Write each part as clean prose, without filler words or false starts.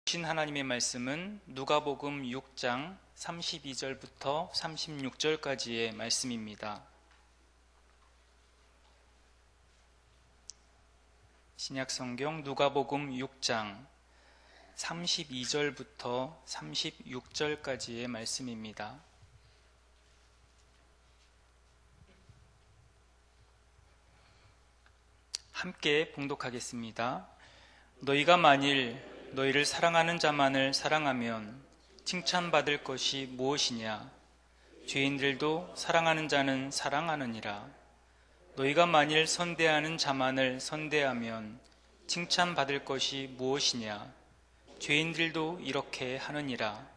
주신 하나님의 말씀은 누가복음 6장 32절부터 36절까지의 말씀입니다. 신약성경 누가복음 6장 32절부터 36절까지의 말씀입니다. 함께 봉독하겠습니다. 너희가 만일 너희를 사랑하는 자만을 사랑하면 칭찬받을 것이 무엇이냐? 죄인들도 사랑하는 자는 사랑하느니라. 너희가 만일 선대하는 자만을 선대하면 칭찬받을 것이 무엇이냐? 죄인들도 이렇게 하느니라.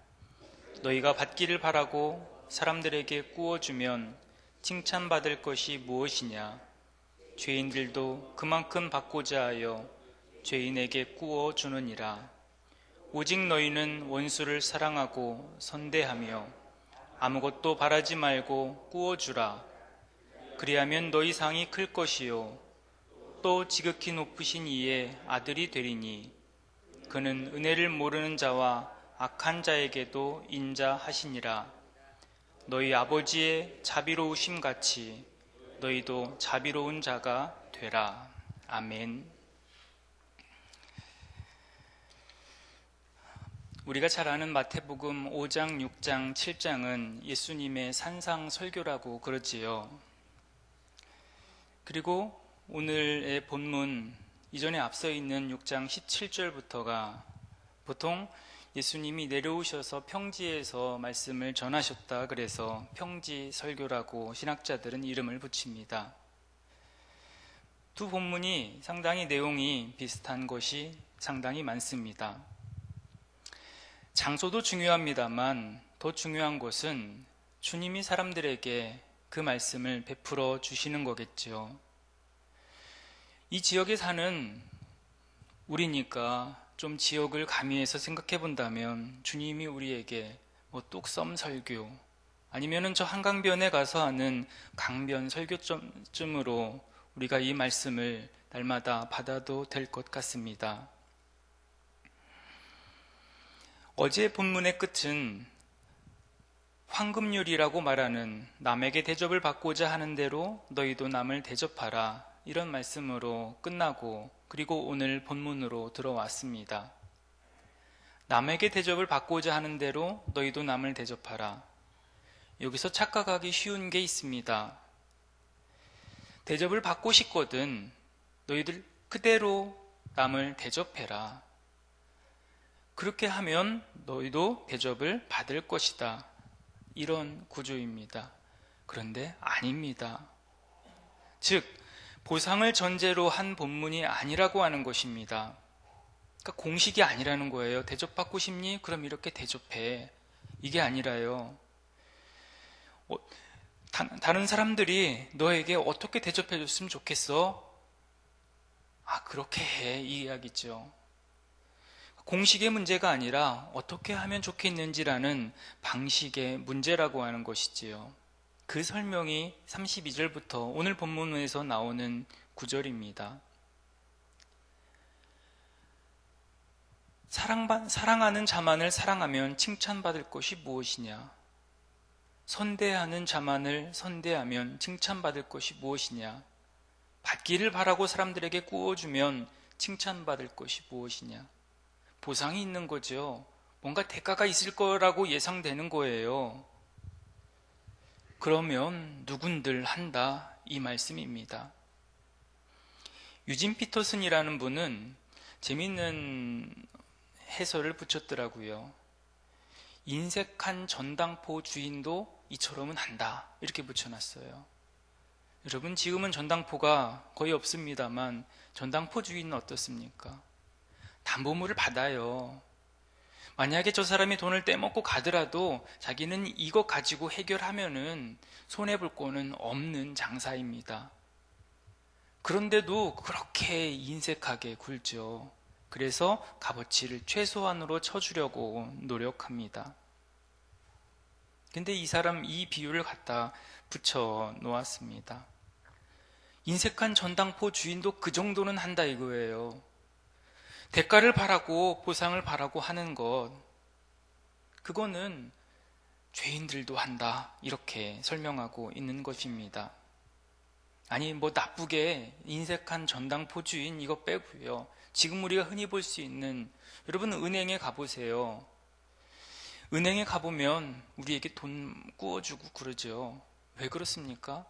너희가 받기를 바라고 사람들에게 구워주면 칭찬받을 것이 무엇이냐? 죄인들도 그만큼 받고자 하여 죄인에게 구워주느니라. 오직 너희는 원수를 사랑하고 선대하며 아무것도 바라지 말고 구워주라. 그리하면 너희 상이 클 것이요 또 지극히 높으신 이의 아들이 되리니 그는 은혜를 모르는 자와 악한 자에게도 인자하시니라. 너희 아버지의 자비로우심 같이 너희도 자비로운 자가 되라. 아멘. 우리가 잘 아는 마태복음 5장, 6장, 7장은 예수님의 산상설교라고 그러지요. 그리고 오늘의 본문 이전에 앞서 있는 6장 17절부터가 보통 예수님이 내려오셔서 평지에서 말씀을 전하셨다 그래서 평지설교라고 신학자들은 이름을 붙입니다. 두 본문이 상당히 내용이 비슷한 것이 상당히 많습니다. 장소도 중요합니다만 더 중요한 것은 주님이 사람들에게 그 말씀을 베풀어 주시는 거겠죠. 이 지역에 사는 우리니까 좀 지역을 가미해서 생각해 본다면 주님이 우리에게 뭐 뚝섬 설교 아니면은 저 한강변에 가서 하는 강변 설교쯤으로 우리가 이 말씀을 날마다 받아도 될 것 같습니다. 어제 본문의 끝은 황금률이라고 말하는 남에게 대접을 받고자 하는 대로 너희도 남을 대접하라 이런 말씀으로 끝나고 그리고 오늘 본문으로 들어왔습니다. 남에게 대접을 받고자 하는 대로 너희도 남을 대접하라. 여기서 착각하기 쉬운 게 있습니다. 대접을 받고 싶거든 너희들 그대로 남을 대접해라. 그렇게 하면 너희도 대접을 받을 것이다. 이런 구조입니다. 그런데 아닙니다. 즉 보상을 전제로 한 본문이 아니라고 하는 것입니다. 그러니까 공식이 아니라는 거예요. 대접받고 싶니? 그럼 이렇게 대접해. 이게 아니라요. 다른 사람들이 너에게 어떻게 대접해 줬으면 좋겠어? 그렇게 해. 이 이야기죠. 공식의 문제가 아니라 어떻게 하면 좋겠는지라는 방식의 문제라고 하는 것이지요. 그 설명이 32절부터 오늘 본문에서 나오는 구절입니다. 사랑하는 자만을 사랑하면 칭찬받을 것이 무엇이냐? 선대하는 자만을 선대하면 칭찬받을 것이 무엇이냐? 받기를 바라고 사람들에게 구워주면 칭찬받을 것이 무엇이냐? 보상이 있는 거죠. 뭔가 대가가 있을 거라고 예상되는 거예요. 그러면 누군들 한다 이 말씀입니다. 유진 피터슨이라는 분은 재미있는 해설을 붙였더라고요. 인색한 전당포 주인도 이처럼은 한다 이렇게 붙여놨어요. 여러분 지금은 전당포가 거의 없습니다만 전당포 주인은 어떻습니까? 담보물을 받아요. 만약에 저 사람이 돈을 떼먹고 가더라도 자기는 이거 가지고 해결하면은 손해볼 거는 없는 장사입니다. 그런데도 그렇게 인색하게 굴죠. 그래서 값어치를 최소한으로 쳐주려고 노력합니다. 근데 이 사람 이 비유를 갖다 붙여 놓았습니다. 인색한 전당포 주인도 그 정도는 한다 이거예요. 대가를 바라고 보상을 바라고 하는 것, 그거는 죄인들도 한다, 이렇게 설명하고 있는 것입니다. 아니, 뭐 나쁘게 인색한 전당포주인 이거 빼고요. 지금 우리가 흔히 볼 수 있는, 여러분 은행에 가보세요. 은행에 가보면 우리에게 돈 구워주고 그러죠. 왜 그렇습니까?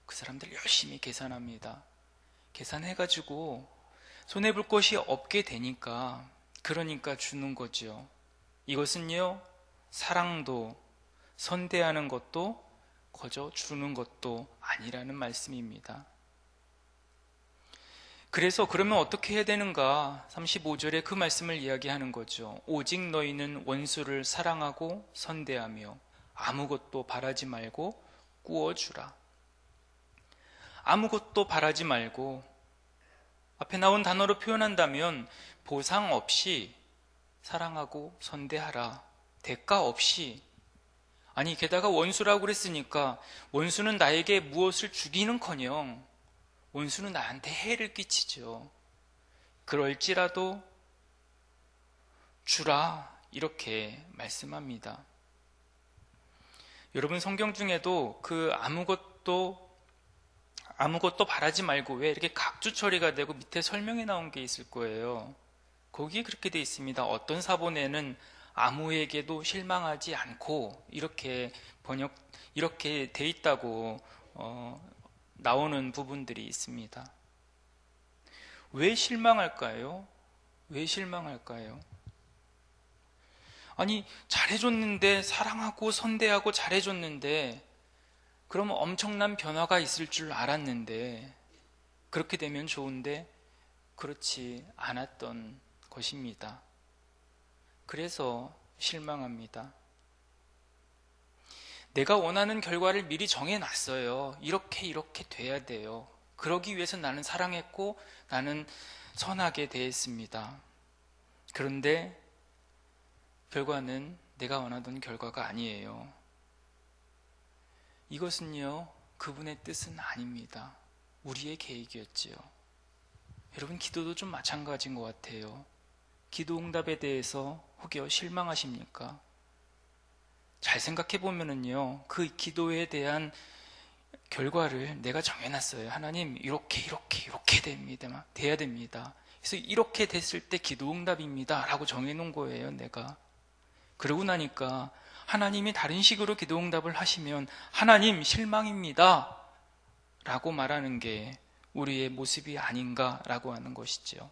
그 사람들 열심히 계산합니다. 계산해가지고 손해볼 것이 없게 되니까, 그러니까 주는 거죠. 이것은요, 사랑도 선대하는 것도 거저 주는 것도 아니라는 말씀입니다. 그래서 그러면 어떻게 해야 되는가? 35절에 그 말씀을 이야기하는 거죠. 오직 너희는 원수를 사랑하고 선대하며 아무것도 바라지 말고 꾸어주라. 아무것도 바라지 말고, 앞에 나온 단어로 표현한다면 보상 없이 사랑하고 선대하라. 대가 없이. 아니, 게다가 원수라고 그랬으니까 원수는 나에게 무엇을 주기는커녕 원수는 나한테 해를 끼치죠. 그럴지라도 주라, 이렇게 말씀합니다. 여러분, 성경 중에도 그 아무것도 바라지 말고 왜 이렇게 각주 처리가 되고 밑에 설명이 나온 게 있을 거예요. 거기에 그렇게 돼 있습니다. 어떤 사본에는 아무에게도 실망하지 않고, 이렇게 돼 있다고 나오는 부분들이 있습니다. 왜 실망할까요? 왜 실망할까요? 아니, 잘해줬는데, 사랑하고 선대하고 잘해줬는데, 그러면 엄청난 변화가 있을 줄 알았는데, 그렇게 되면 좋은데 그렇지 않았던 것입니다. 그래서 실망합니다. 내가 원하는 결과를 미리 정해놨어요. 이렇게 돼야 돼요. 그러기 위해서 나는 사랑했고 나는 선하게 대했습니다. 그런데 결과는 내가 원하던 결과가 아니에요. 이것은요, 그분의 뜻은 아닙니다. 우리의 계획이었지요. 여러분, 기도도 좀 마찬가지인 것 같아요. 기도 응답에 대해서 혹여 실망하십니까? 잘 생각해 보면은요, 그 기도에 대한 결과를 내가 정해놨어요. 하나님, 이렇게 돼야 됩니다. 그래서 이렇게 됐을 때 기도 응답입니다 라고 정해놓은 거예요, 내가. 그러고 나니까 하나님이 다른 식으로 기도 응답을 하시면 하나님 실망입니다 라고 말하는 게 우리의 모습이 아닌가라고 하는 것이죠.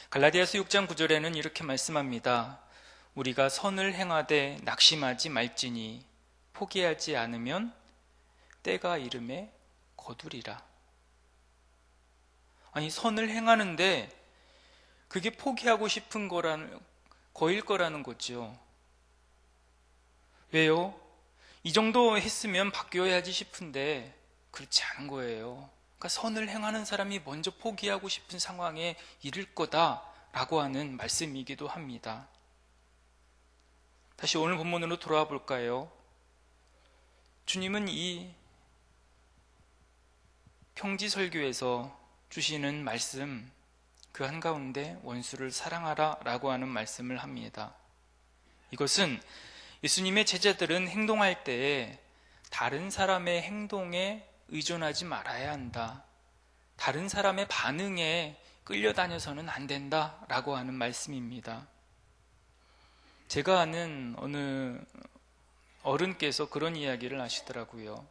갈라디아서 6장 9절에는 이렇게 말씀합니다. 우리가 선을 행하되 낙심하지 말지니 포기하지 않으면 때가 이름에 거두리라. 아니, 선을 행하는데 그게 포기하고 싶은 거일 거라는 거죠. 왜요? 이 정도 했으면 바뀌어야지 싶은데 그렇지 않은 거예요. 그러니까 선을 행하는 사람이 먼저 포기하고 싶은 상황에 이를 거다라고 하는 말씀이기도 합니다. 다시 오늘 본문으로 돌아와 볼까요? 주님은 이 평지설교에서 주시는 말씀, 그 한가운데 원수를 사랑하라 라고 하는 말씀을 합니다. 이것은 예수님의 제자들은 행동할 때에 다른 사람의 행동에 의존하지 말아야 한다. 다른 사람의 반응에 끌려다녀서는 안 된다 라고 하는 말씀입니다. 제가 아는 어느 어른께서 그런 이야기를 하시더라고요.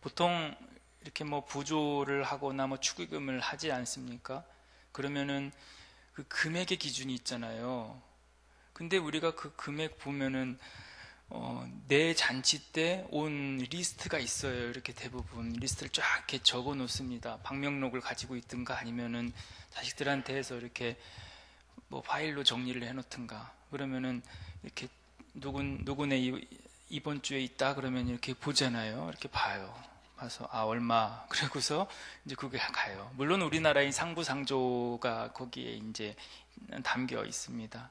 보통 이렇게 뭐 부조를 하거나 뭐 축의금을 하지 않습니까? 그러면은 그 금액의 기준이 있잖아요. 근데 우리가 그 금액 보면은 내 잔치 때 온 리스트가 있어요. 이렇게 대부분 리스트를 쫙 이렇게 적어 놓습니다. 방명록을 가지고 있든가 아니면은 자식들한테 해서 이렇게 뭐 파일로 정리를 해 놓든가. 그러면은 이렇게 누구네 이번 주에 있다 그러면 이렇게 보잖아요. 이렇게 봐요. 봐서 얼마. 그러고서 이제 그게 가요. 물론 우리나라의 상부상조가 거기에 이제 담겨 있습니다.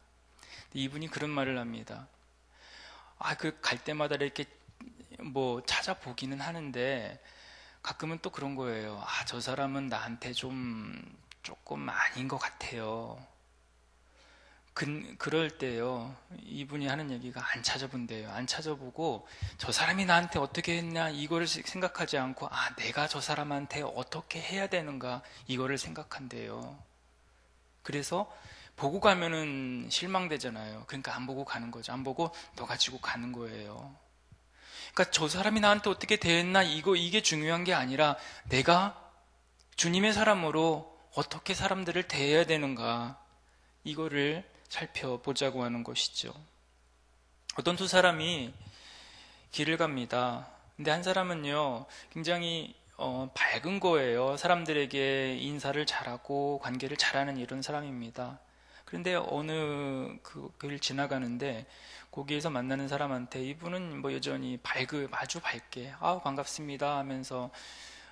이분이 그런 말을 합니다. 그 갈 때마다 이렇게 뭐 찾아보기는 하는데 가끔은 또 그런 거예요. 저 사람은 나한테 좀 조금 아닌 것 같아요. 그럴 때요, 이분이 하는 얘기가 안 찾아본대요. 안 찾아보고 저 사람이 나한테 어떻게 했냐 이거를 생각하지 않고, 아, 내가 저 사람한테 어떻게 해야 되는가 이거를 생각한대요. 그래서 보고 가면은 실망되잖아요. 그러니까 안 보고 가는 거죠. 안 보고 너 가지고 가는 거예요. 그러니까 저 사람이 나한테 어떻게 대했나 이게 중요한 게 아니라 내가 주님의 사람으로 어떻게 사람들을 대해야 되는가 이거를 살펴보자고 하는 것이죠. 어떤 두 사람이 길을 갑니다. 근데 한 사람은요, 굉장히 밝은 거예요. 사람들에게 인사를 잘하고 관계를 잘하는 이런 사람입니다. 그런데 어느 그 길 지나가는데 거기에서 만나는 사람한테 이분은 뭐 여전히 아주 밝게 반갑습니다 하면서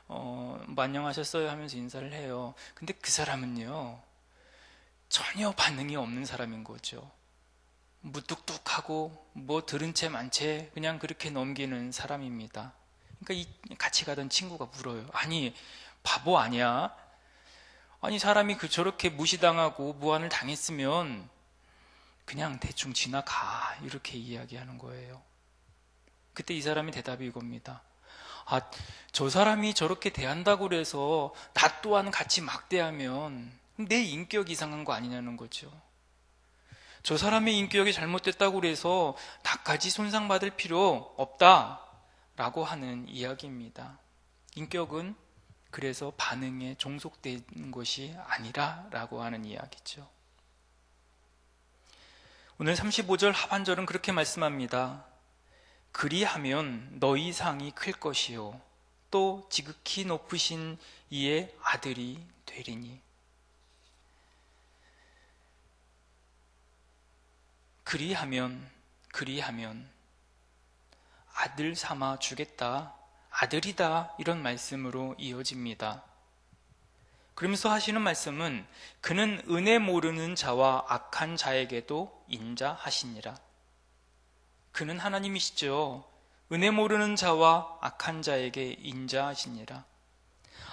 뭐 안녕하셨어요 하면서 인사를 해요. 근데 그 사람은요, 전혀 반응이 없는 사람인 거죠. 무뚝뚝하고 뭐 들은 채 만 채 그냥 그렇게 넘기는 사람입니다. 그러니까 같이 가던 친구가 물어요. 아니, 바보 아니야? 아니, 사람이 저렇게 무시당하고 무안을 당했으면 그냥 대충 지나가 이렇게 이야기하는 거예요. 그때 이 사람의 대답이 이겁니다. 아, 저 사람이 저렇게 대한다고 그래서 나 또한 같이 막대하면 내 인격 이상한 거 아니냐는 거죠. 저 사람의 인격이 잘못됐다고 그래서 나까지 손상받을 필요 없다라고 하는 이야기입니다. 인격은 그래서 반응에 종속된 것이 아니라라고 하는 이야기죠. 오늘 35절 하반절은 그렇게 말씀합니다. 그리하면 너희 상이 클 것이요 또 지극히 높으신 이의 아들이 되리니. 그리하면 아들 삼아 주겠다, 아들이다 이런 말씀으로 이어집니다. 그러면서 하시는 말씀은 그는 은혜 모르는 자와 악한 자에게도 인자하시니라. 그는 하나님이시죠. 은혜 모르는 자와 악한 자에게 인자하시니라.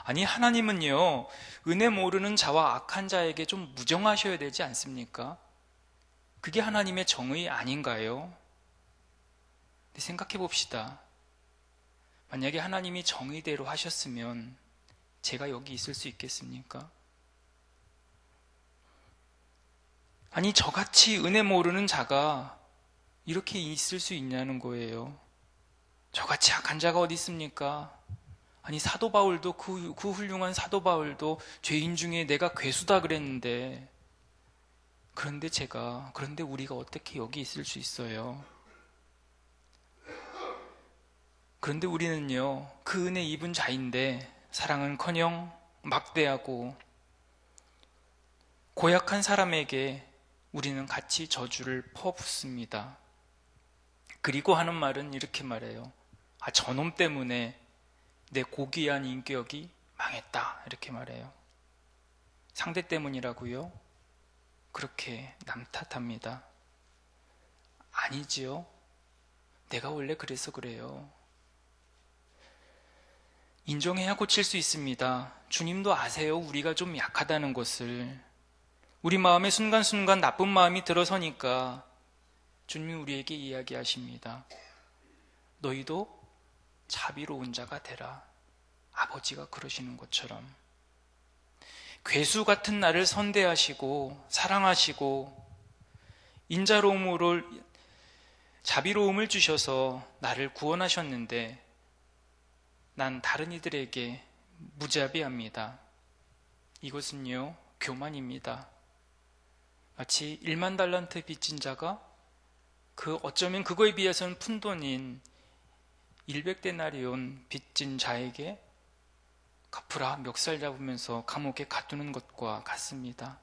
아니, 하나님은요, 은혜 모르는 자와 악한 자에게 좀 무정하셔야 되지 않습니까? 그게 하나님의 정의 아닌가요? 생각해 봅시다. 만약에 하나님이 정의대로 하셨으면 제가 여기 있을 수 있겠습니까? 아니, 저같이 은혜 모르는 자가 이렇게 있을 수 있냐는 거예요. 저같이 악한 자가 어디 있습니까? 아니, 사도 바울도 그 훌륭한 사도 바울도 죄인 중에 내가 괴수다 그랬는데, 그런데 우리가 어떻게 여기 있을 수 있어요? 그런데 우리는요, 그 은혜 입은 자인데 사랑은커녕 막대하고 고약한 사람에게 우리는 같이 저주를 퍼붓습니다. 그리고 하는 말은 이렇게 말해요. 아, 저놈 때문에 내 고귀한 인격이 망했다 이렇게 말해요. 상대 때문이라고요? 그렇게 남 탓합니다. 아니지요. 내가 원래 그래서 그래요. 인정해야 고칠 수 있습니다. 주님도 아세요. 우리가 좀 약하다는 것을. 우리 마음에 순간순간 나쁜 마음이 들어서니까 주님이 우리에게 이야기하십니다. 너희도 자비로운 자가 되라. 아버지가 그러시는 것처럼. 괴수 같은 나를 선대하시고 사랑하시고 인자로움으로 자비로움을 주셔서 나를 구원하셨는데 난 다른 이들에게 무자비합니다. 이것은요, 교만입니다. 마치 1만 달란트 빚진 자가 어쩌면 그거에 비해서는 푼돈인 100데나리온 빚진 자에게 갚으라 멱살 잡으면서 감옥에 가두는 것과 같습니다.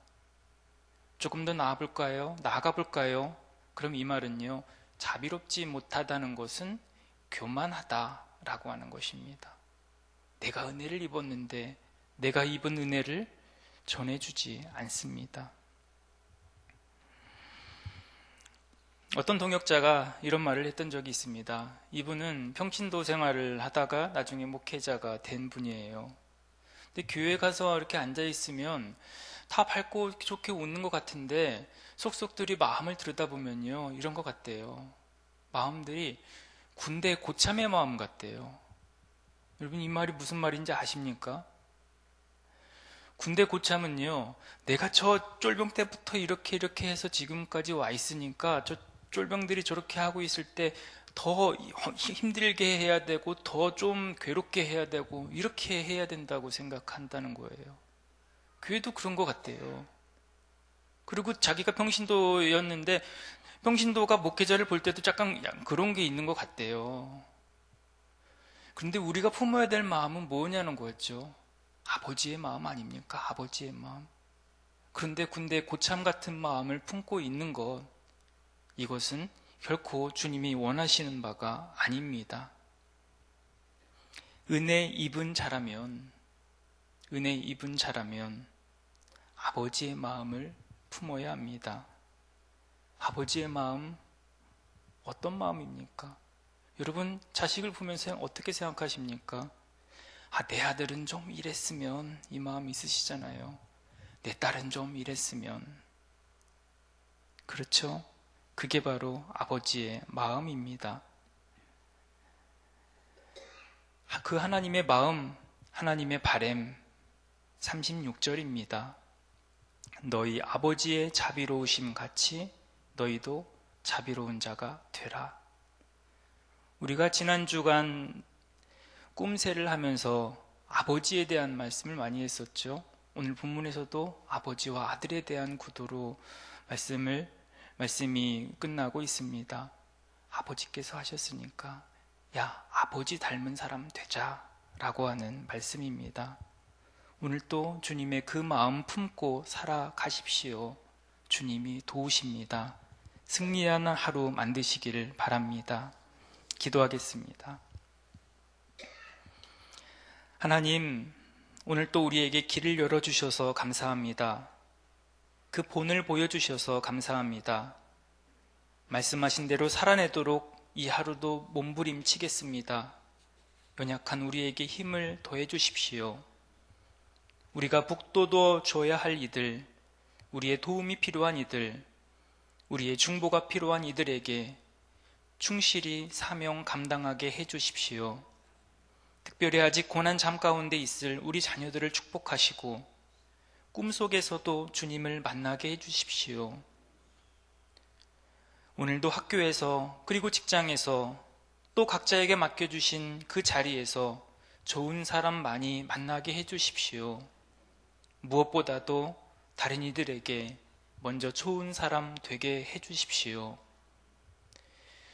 조금 더 나아가 볼까요? 그럼 이 말은요, 자비롭지 못하다는 것은 교만하다라고 하는 것입니다. 내가 은혜를 입었는데 내가 입은 은혜를 전해주지 않습니다. 어떤 동역자가 이런 말을 했던 적이 있습니다. 이분은 평신도 생활을 하다가 나중에 목회자가 된 분이에요. 근데 교회 가서 이렇게 앉아 있으면 다 밝고 좋게 웃는 것 같은데 속속들이 마음을 들여다보면요, 이런 것 같대요. 마음들이 군대 고참의 마음 같대요. 여러분, 이 말이 무슨 말인지 아십니까? 군대 고참은요, 내가 저 쫄병 때부터 이렇게 해서 지금까지 와 있으니까 저 쫄병들이 저렇게 하고 있을 때 더 힘들게 해야 되고 더 좀 괴롭게 해야 되고 이렇게 해야 된다고 생각한다는 거예요. 교회도 그런 것 같대요. 그리고 자기가 평신도였는데 평신도가 목회자를 볼 때도 약간 그런 게 있는 것 같대요. 그런데 우리가 품어야 될 마음은 뭐냐는 거였죠. 아버지의 마음 아닙니까? 아버지의 마음. 그런데 군대 고참 같은 마음을 품고 있는 것, 이것은 결코 주님이 원하시는 바가 아닙니다. 은혜 입은 자라면 아버지의 마음을 품어야 합니다. 아버지의 마음, 어떤 마음입니까? 여러분, 자식을 보면서 어떻게 생각하십니까? 내 아들은 좀 이랬으면, 이 마음 있으시잖아요. 내 딸은 좀 이랬으면. 그렇죠? 그게 바로 아버지의 마음입니다. 그 하나님의 마음, 하나님의 바램, 36절입니다. 너희 아버지의 자비로우심 같이 너희도 자비로운 자가 되라. 우리가 지난 주간 꿈새를 하면서 아버지에 대한 말씀을 많이 했었죠. 오늘 본문에서도 아버지와 아들에 대한 구도로 말씀이 끝나고 있습니다. 아버지께서 하셨으니까 야, 아버지 닮은 사람 되자 라고 하는 말씀입니다. 오늘 또 주님의 그 마음 품고 살아가십시오. 주님이 도우십니다. 승리하는 하루 만드시기를 바랍니다. 기도하겠습니다. 하나님, 오늘 또 우리에게 길을 열어주셔서 감사합니다. 그 본을 보여주셔서 감사합니다. 말씀하신 대로 살아내도록 이 하루도 몸부림치겠습니다. 연약한 우리에게 힘을 더해 주십시오. 우리가 북돋워 줘야 할 이들, 우리의 도움이 필요한 이들, 우리의 중보가 필요한 이들에게 충실히 사명 감당하게 해 주십시오. 특별히 아직 고난 잠 가운데 있을 우리 자녀들을 축복하시고 꿈속에서도 주님을 만나게 해 주십시오. 오늘도 학교에서 그리고 직장에서 또 각자에게 맡겨주신 그 자리에서 좋은 사람 많이 만나게 해 주십시오. 무엇보다도 다른 이들에게 먼저 좋은 사람 되게 해 주십시오.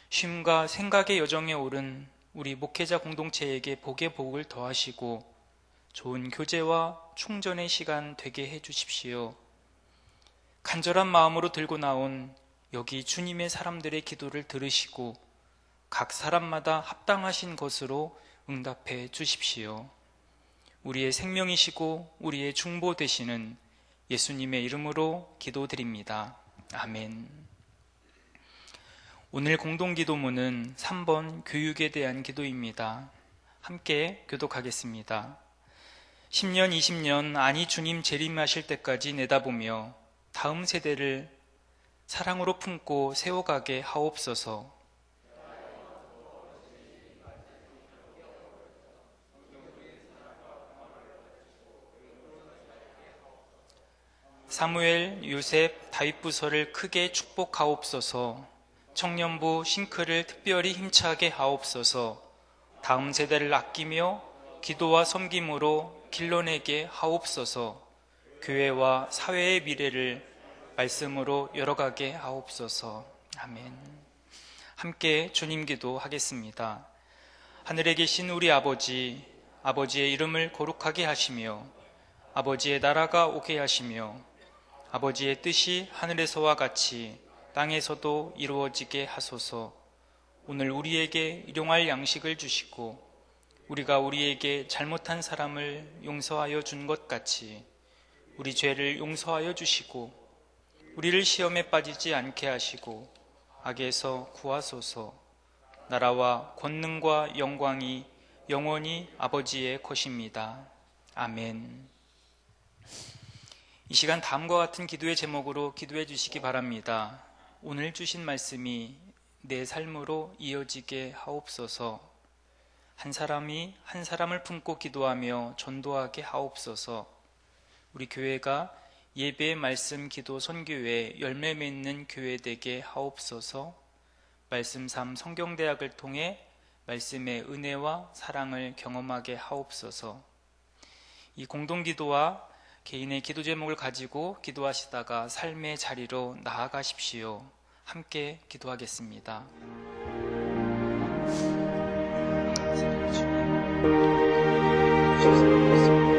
쉼과 생각의 여정에 오른 우리 목회자 공동체에게 복의 복을 더하시고 좋은 교제와 충전의 시간 되게 해 주십시오. 간절한 마음으로 들고 나온 여기 주님의 사람들의 기도를 들으시고 각 사람마다 합당하신 것으로 응답해 주십시오. 우리의 생명이시고 우리의 중보 되시는 예수님의 이름으로 기도드립니다. 아멘. 오늘 공동기도문은 3번 교육에 대한 기도입니다. 함께 교독하겠습니다. 10년, 20년 아니 주님 재림하실 때까지 내다보며 다음 세대를 사랑으로 품고 세워가게 하옵소서. 사무엘, 요셉, 다윗 부서를 크게 축복하옵소서. 청년부 싱크를 특별히 힘차게 하옵소서. 다음 세대를 아끼며 기도와 섬김으로 길러내게 하옵소서. 교회와 사회의 미래를 말씀으로 열어가게 하옵소서. 아멘. 함께 주님 기도하겠습니다. 하늘에 계신 우리 아버지, 아버지의 이름을 거룩하게 하시며 아버지의 나라가 오게 하시며 아버지의 뜻이 하늘에서와 같이 땅에서도 이루어지게 하소서. 오늘 우리에게 일용할 양식을 주시고 우리가 우리에게 잘못한 사람을 용서하여 준 것 같이 우리 죄를 용서하여 주시고 우리를 시험에 빠지지 않게 하시고 악에서 구하소서. 나라와 권능과 영광이 영원히 아버지의 것입니다. 아멘. 이 시간 다음과 같은 기도의 제목으로 기도해 주시기 바랍니다. 오늘 주신 말씀이 내 삶으로 이어지게 하옵소서. 한 사람이 한 사람을 품고 기도하며 전도하게 하옵소서. 우리 교회가 예배, 말씀, 기도, 선교에 열매 맺는 교회 되게 하옵소서. 말씀 3 성경대학을 통해 말씀의 은혜와 사랑을 경험하게 하옵소서. 이 공동기도와 개인의 기도 제목을 가지고 기도하시다가 삶의 자리로 나아가십시오. 함께 기도하겠습니다. 감사합니다.